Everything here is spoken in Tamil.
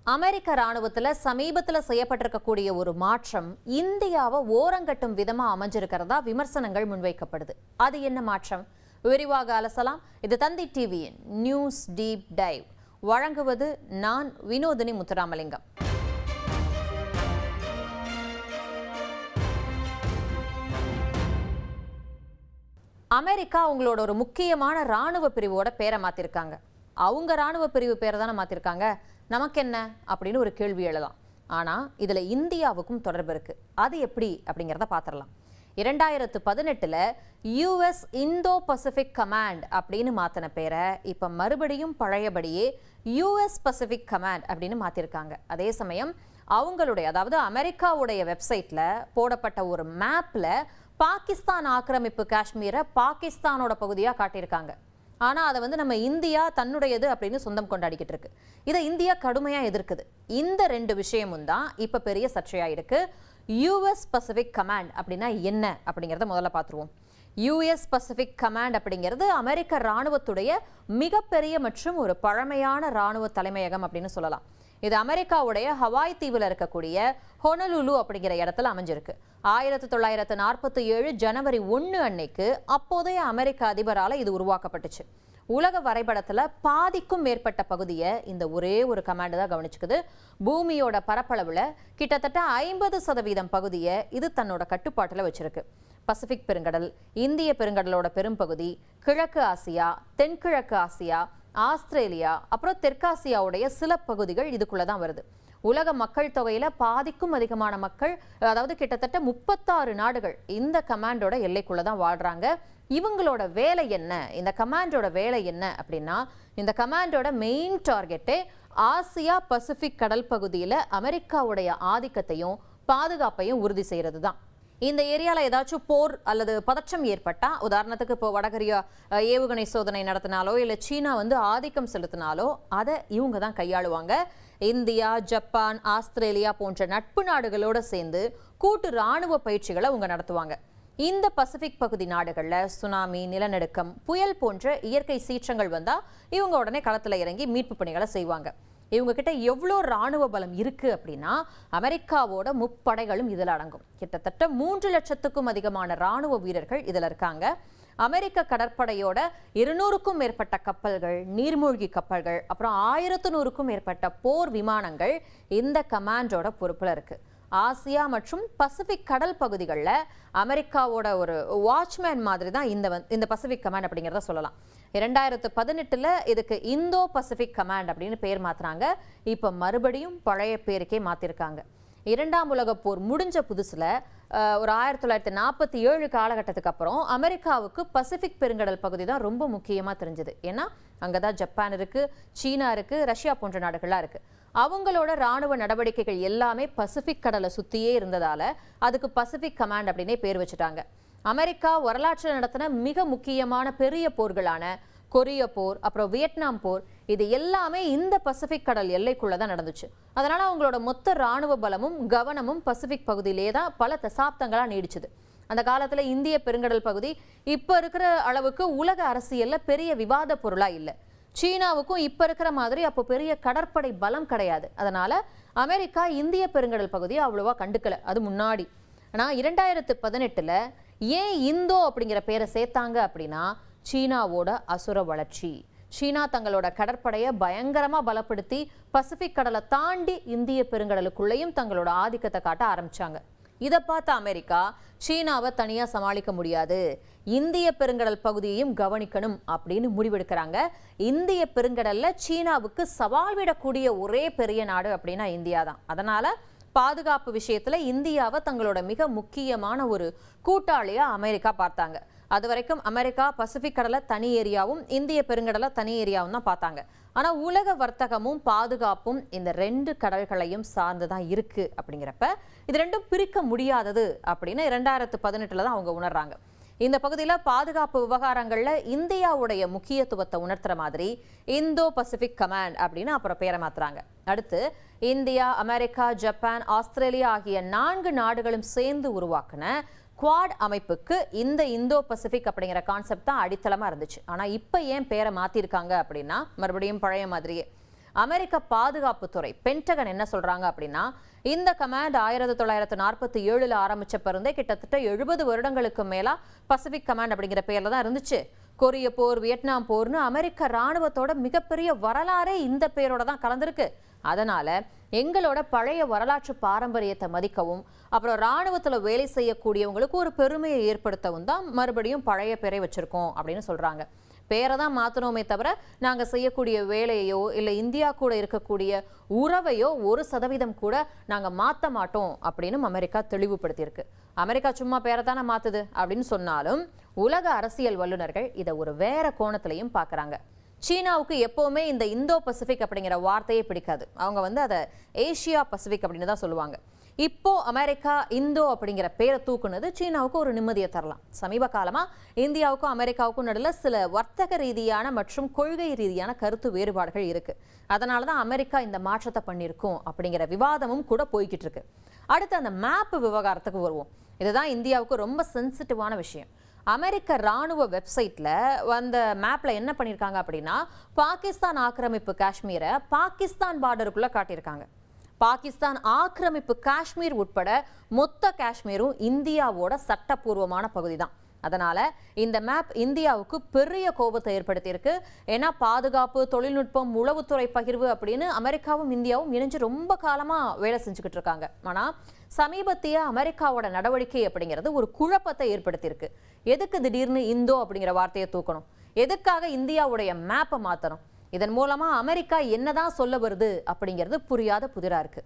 அமெரிக்க ராணுவத்துல சமீபத்துல செய்யப்பட்டிருக்கக்கூடிய ஒரு மாற்றம் இந்தியாவை ஓரங்கட்டும் விதமா அமைஞ்சிருக்கிறதா விமர்சனங்கள் முன்வைக்கப்படுது. அது என்ன மாற்றம்? விரிவாக அலசலாம். இது தந்தி டிவியின் நியூஸ் டீப் டைவ். வழங்குவது நான் வினோதினி முத்துராமலிங்கம். அமெரிக்கா உங்களோட ஒரு முக்கியமான ராணுவ பிரிவோட பேரை மாத்திருக்காங்க. அவங்க ராணுவ பிரிவு பேரை தானே மாத்திருக்காங்க. நமக்கு என்ன அப்படின்னு ஒரு கேள்வி எழலாம். ஆனா இதுல இந்தியாவுக்கும் தொடர்பு இருக்கு. அது எப்படி அப்படிங்கிறத பாத்திரலாம். 2018 யுஎஸ் இந்தோ பசிபிக் கமாண்ட் அப்படின்னு மாத்தின பேரை இப்ப மறுபடியும் பழையபடியே யுஎஸ் பசிபிக் கமாண்ட் அப்படின்னு மாத்திருக்காங்க. அதே சமயம் அவங்களுடைய, அதாவது அமெரிக்காவுடைய வெப்சைட்ல போடப்பட்ட ஒரு மேப்ல பாகிஸ்தான் ஆக்கிரமிப்பு காஷ்மீரை பாகிஸ்தானோட பகுதியா காட்டியிருக்காங்க. ஆனா அதை நம்ம இந்தியா தன்னுடையது அப்படின்னு சொந்தம் கொண்டாடிக்கிட்டு இருக்கு. இதை இந்தியா கடுமையா எதிர்க்குது. இந்த ரெண்டு விஷயமும் தான் இப்ப பெரிய சர்ச்சையா இருக்கு. யுஎஸ் பசிபிக் கமாண்ட் அப்படின்னா என்ன அப்படிங்கறத முதல்ல பார்த்துருவோம். யுஎஸ் பசிபிக் கமாண்ட் அப்படிங்கிறது அமெரிக்க ராணுவத்துடைய மிகப்பெரிய மற்றும் ஒரு பழமையான ராணுவ தலைமையகம் அப்படின்னு சொல்லலாம். இது அமெரிக்காவுடைய ஹவாய் தீவில் இருக்கக்கூடிய ஹொனலுலு அப்படிங்கிற இடத்துல அமைஞ்சிருக்கு. 1947 ஜனவரி 1 அன்னைக்கு அப்போதைய அமெரிக்க அதிபரால இது உருவாக்கப்பட்டுச்சு. உலக வரைபடத்துல பாதிக்கும் மேற்பட்ட பகுதியை இந்த ஒரே ஒரு கமாண்ட் தான் கவனிச்சுக்குது. பூமியோட பரப்பளவுல கிட்டத்தட்ட 50% பகுதியை இது தன்னோட கட்டுப்பாட்டுல வச்சிருக்கு. பசிபிக் பெருங்கடல், இந்திய பெருங்கடலோட பெரும்பகுதி, கிழக்கு ஆசியா, தென்கிழக்கு ஆசியா, ஆஸ்திரேலியா, அப்புறம் தெற்காசியாவுடைய சில பகுதிகள் இதுக்குள்ளதான் வருது. உலக மக்கள் தொகையில பாதிக்கும் அதிகமான மக்கள், அதாவது கிட்டத்தட்ட 36 நாடுகள் இந்த கமாண்டோட எல்லைக்குள்ளதான் வாழ்றாங்க. இவங்களோட வேலை என்ன, இந்த கமாண்டோட வேலை என்ன அப்படின்னா, இந்த கமாண்டோட மெயின் டார்கெட்டே ஆசியா பசிபிக் கடல் பகுதியில அமெரிக்காவுடைய ஆதிக்கத்தையும் பாதுகாப்பையும் உறுதி செய்யறது தான். இந்த ஏரியாவில் ஏதாச்சும் போர் அல்லது பதற்றம் ஏற்பட்டா, உதாரணத்துக்கு இப்போ வடகொரியா ஏவுகணை சோதனை நடத்தினாலோ இல்லை சீனா ஆதிக்கம் செலுத்தினாலோ அதை இவங்க தான் கையாளுவாங்க. இந்தியா, ஜப்பான், ஆஸ்திரேலியா போன்ற நட்பு நாடுகளோட சேர்ந்து கூட்டு ராணுவ பயிற்சிகளை அவங்க நடத்துவாங்க. இந்த பசிபிக் பகுதி நாடுகளில் சுனாமி, நிலநடுக்கம், புயல் போன்ற இயற்கை சீற்றங்கள் வந்தா இவங்க உடனே களத்தில் இறங்கி மீட்பு பணிகளை செய்வாங்க. இவங்க கிட்ட எவ்வளோ ராணுவ பலம் இருக்கு அப்படின்னா, அமெரிக்காவோட முப்படைகளும் இதில் அடங்கும். கிட்டத்தட்ட 3 லட்சத்துக்கும் அதிகமான ராணுவ வீரர்கள் இதில் இருக்காங்க. அமெரிக்க கடற்படையோட 200க்கும் மேற்பட்ட கப்பல்கள், நீர்மூழ்கி கப்பல்கள், அப்புறம் 1100க்கும் மேற்பட்ட போர் விமானங்கள் இந்த கமாண்டோட பொறுப்புல இருக்கு. ஆசியா மற்றும் பசிபிக் கடல் பகுதிகளில் அமெரிக்காவோட ஒரு வாட்ச்மேன் மாதிரி தான் இந்த பசிபிக் கமாண்ட் அப்படிங்கிறத சொல்லலாம். 2018 இதுக்கு இந்தோ பசிபிக் கமாண்ட் அப்படின்னு பேர் மாத்துறாங்க. இப்ப மறுபடியும் பழைய பேருக்கே மாத்திருக்காங்க. 2ஆம் உலக போர் முடிஞ்ச புதுசுல ஒரு 1947 காலகட்டத்துக்கு அப்புறம் அமெரிக்காவுக்கு பசிபிக் பெருங்கடல் பகுதி தான் ரொம்ப முக்கியமா தெரிஞ்சது. ஏன்னா அங்கதான் ஜப்பான் இருக்கு, சீனா இருக்கு, ரஷ்யா போன்ற நாடுகள்லாம் இருக்கு. அவங்களோட ராணுவ நடவடிக்கைகள் எல்லாமே பசிபிக் கடலை சுத்தியே இருந்ததால அதுக்கு பசிபிக் கமாண்ட் அப்படின்னே பேர் வச்சுட்டாங்க. அமெரிக்கா வரலாற்றில் நடத்தின மிக முக்கியமான பெரிய போர்களான கொரிய போர், அப்புறம் வியட்நாம் போர், இது எல்லாமே இந்த பசிபிக் கடல் எல்லைக்குள்ளதான் நடந்துச்சு. அதனால அவங்களோட மொத்த ராணுவ பலமும் கவனமும் பசிபிக் பகுதியிலே தான் பல தசாப்தங்களா நீடிச்சுது. அந்த காலத்துல இந்திய பெருங்கடல் பகுதி இப்ப இருக்கிற அளவுக்கு உலக அரசியல்ல பெரிய விவாத பொருளா இல்லை. சீனாவுக்கும் இப்ப இருக்கிற மாதிரி அப்போ பெரிய கடற்படை பலம் கிடையாது. அதனால அமெரிக்கா இந்திய பெருங்கடல் பகுதியை அவ்வளவா கண்டுக்கல, அது முன்னாடி. ஆனா 2018 ஏன் இந்தோ அப்படிங்கிற பேரை சேர்த்தாங்க அப்படின்னா, சீனாவோட அசுர வளர்ச்சி. சீனா தங்களோட கடற்படையை பயங்கரமா பலப்படுத்தி பசிபிக் கடலை தாண்டி இந்திய பெருங்கடலுக்குள்ளேயும் தங்களோட ஆதிக்கத்தை காட்ட ஆரம்பிச்சாங்க. இதை பார்த்த அமெரிக்கா சீனாவை தனியா சமாளிக்க முடியாது, இந்திய பெருங்கடல் பகுதியையும் கவனிக்கணும் அப்படின்னு முடிவெடுக்கிறாங்க. இந்திய பெருங்கடல்ல சீனாவுக்கு சவால் விடக்கூடிய ஒரே பெரிய நாடு அப்படின்னா இந்தியா தான். அதனால பாதுகாப்பு விஷயத்துல இந்தியாவை தங்களோட மிக முக்கியமான ஒரு கூட்டாளியா அமெரிக்கா பார்த்தாங்க. அது வரைக்கும் அமெரிக்கா பசிபிக் கடலை தனி ஏரியாவும் இந்திய பெருங்கடலை தனி ஏரியாவும் தான் பார்த்தாங்க. ஆனா உலக வர்த்தகமும் பாதுகாப்பும் இந்த 2 கடல்களையும் சார்ந்துதான் இருக்கு. அப்படிங்கிறப்ப இது ரெண்டும் பிரிக்க முடியாதது அப்படின்னு 2018 தான் அவங்க உணர்றாங்க. இந்த பகுதியில பாதுகாப்பு விவகாரங்கள்ல இந்தியாவுடைய முக்கியத்துவத்தை உணர்த்துற மாதிரி இந்தோ பசிபிக் கமாண்ட் அப்படின்னு அப்புறம் பேரை மாத்துறாங்க. அடுத்து இந்தியா, அமெரிக்கா, ஜப்பான், ஆஸ்திரேலியா ஆகிய 4 நாடுகளும் சேர்ந்து உருவாக்குன குவாட் அமைப்புக்கு இந்த இந்தோ பசிபிக் அப்படிங்கிற கான்செப்ட் தான் அடித்தளமா இருந்துச்சு. ஆனா இப்ப ஏன் பேரை மாத்திருக்காங்க அப்படின்னா, மறுபடியும் பழைய மாதிரியே அமெரிக்க பாதுகாப்புத்துறை பென்டகன் என்ன சொல்றாங்க அப்படின்னா, இந்த கமாண்ட் 1947 ஆரம்பிச்ச இருந்தே கிட்டத்தட்ட 70 வருடங்களுக்கு மேலா பசிபிக் கமாண்ட் அப்படிங்கிற பேர்ல தான் இருந்துச்சு. கொரிய போர், வியட்நாம் போர்னு அமெரிக்க ராணுவத்தோட மிகப்பெரிய வரலாறே இந்த பேரோட தான் கலந்திருக்கு. அதனால எங்களோட பழைய வரலாற்று பாரம்பரியத்தை மதிக்கவும், அப்புறம் ராணுவத்துல வேலை செய்யக்கூடியவங்களுக்கு ஒரு பெருமையை ஏற்படுத்தவும் தான் மறுபடியும் பழைய பேரை வச்சிருக்கோம் அப்படின்னு சொல்றாங்க. பேரை தான் மாத்தணுமே தவிர நாங்க செய்யக்கூடிய வேலையோ இல்ல இந்தியா கூட இருக்கக்கூடிய உறவையோ 1% கூட நாங்க மாத்த மாட்டோம் அப்படின்னு அமெரிக்கா தெளிவுபடுத்தியிருக்கு. அமெரிக்கா சும்மா பேரை தானே மாத்துது அப்படின்னு சொன்னாலும் உலக அரசியல் வல்லுநர்கள் இதை ஒரு வேற கோணத்திலையும் பாக்குறாங்க. சீனாவுக்கு எப்பவுமே இந்த இந்தோ பசிபிக் அப்படிங்கிற வார்த்தையே பிடிக்காது. அவங்க அதை ஏசியா பசிபிக் அப்படின்னு தான் சொல்லுவாங்க. இப்போ அமெரிக்கா இந்தோ அப்படிங்கிற பேரை தூக்குனது சீனாவுக்கு ஒரு நிம்மதியை தரலாம். சமீப காலமா இந்தியாவுக்கும் அமெரிக்காவுக்கும் நடுவில் சில வர்த்தக ரீதியான மற்றும் கொள்கை ரீதியான கருத்து வேறுபாடுகள் இருக்கு. அதனாலதான் அமெரிக்கா இந்த மாற்றத்தை பண்ணியிருக்கும் அப்படிங்கிற விவாதமும் கூட போய்கிட்டு இருக்கு. அடுத்து அந்த மேப் விவகாரத்துக்கு வருவோம். இதுதான் இந்தியாவுக்கு ரொம்ப சென்சிட்டிவான விஷயம். அமெரிக்க ராணுவ வெப்சைட்ல அந்த மேப்ல என்ன பண்ணியிருக்காங்க அப்படின்னா, பாகிஸ்தான் ஆக்கிரமிப்பு காஷ்மீரை பாகிஸ்தான் பார்டருக்குள்ள காட்டியிருக்காங்க. பாகிஸ்தான் ஆக்கிரமிப்பு காஷ்மீர் உட்பட மொத்த காஷ்மீரும் இந்தியாவோட சட்டப்பூர்வமான பகுதி தான். அதனால இந்த மேப் இந்தியாவுக்கு பெரிய கோபத்தை ஏற்படுத்தியிருக்கு. ஏன்னா பாதுகாப்பு, தொழில்நுட்பம், உளவுத்துறை பகிர்வு அப்படின்னு அமெரிக்காவும் இந்தியாவும் இணைஞ்சு ரொம்ப காலமா வேலை செஞ்சுக்கிட்டு இருக்காங்க. ஆனா சமீபத்திய அமெரிக்காவோட நடவடிக்கை அப்படிங்கிறது ஒரு குழப்பத்தை ஏற்படுத்தியிருக்கு. எதுக்கு திடீர்னு இந்தோ அப்படிங்கிற வார்த்தையை தூக்கணும்? எதுக்காக இந்தியாவுடைய மேப்பை மாத்தணும்? இதன் மூலமா அமெரிக்கா என்னதான் சொல்ல வருது அப்படிங்கிறது புரியாத புதிரா இருக்கு.